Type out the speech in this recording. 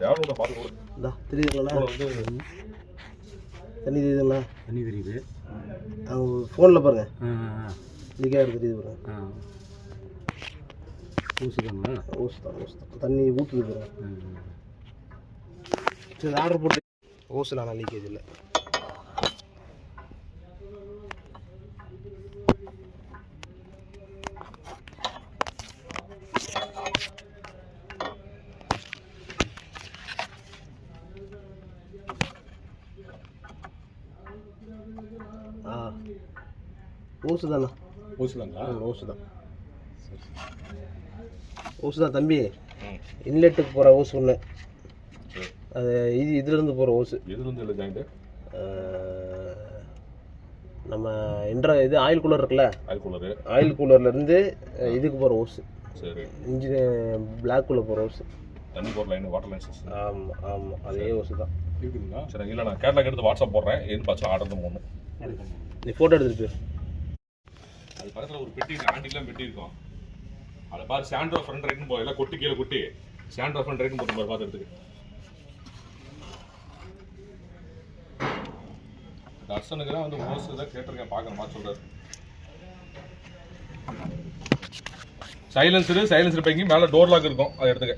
தேவனோட பாத்து கொடு. இந்தா தெரியுதுங்களா? வந்து தண்ணி தெரியுதுங்களா? தண்ணி தெரியுது. அவங்க ஃபோனில் பாருங்க. இதுக்கே தெரியுது பாருங்க. ஊசு தானா? ஊசு தான், ஊசு தான். தண்ணி ஊற்றுது பாருங்க. சரி ஆர்டர் போட்டு ஊசுலாம் லீக்கேஜ் இல்லை. ஊசு தானே? ஊசு தாங்களா? ஊசு தான், ஊசு தான் தம்பி. இன்லெட்டுக்கு போகிற ஊசு ஒன்று, அது இதுலேருந்து போகிற ஊசு. எதுலேருந்து இல்லை ஜாயிண்ட்டு? நம்ம இது ஆயில் கூலர் இருக்குல்ல, ஆயில் கூலர்லேருந்து இதுக்கு போகிற ஊசு. சரி. இன்ஜின் பிளாக்குள்ளே போகிற ஊசு. தண்ணி போகிற லைன், வாட்டர் லைன் சிஸ்டம். ஆமாம் ஆமாம், அதே ஊசு தான் இருக்குதுங்களா? சரி, இல்லை நான் கேட்லாக் எடுத்து வாட்ஸ்அப் போடுறேன். எது பார்த்து ஆர்டர் போடணும். நீ ஃபோட்டோ எடுத்துட்டு அது பக்கத்தில் ஒரு பெட்டி, ஆண்டிலாம் பெட்டி இருக்கும். அதை பார்த்து சாண்ட்ரோ ஃப்ரண்ட் ரைட்னு போய் எல்லாம் கொட்டி கீழே கொட்டி சாண்ட்ரோ ஃப்ரண்ட் ரைட்னு போட்டு பார்த்து எடுத்துக்கு. தர்சனுக்கு தான் வந்து ஓசு தான் கேட்டிருக்கேன், பார்க்கணுமா சொல்கிறார். சைலன்சரு பைக்கி மேலே டோர் லாக் இருக்கும், அதை எடுத்துக்க.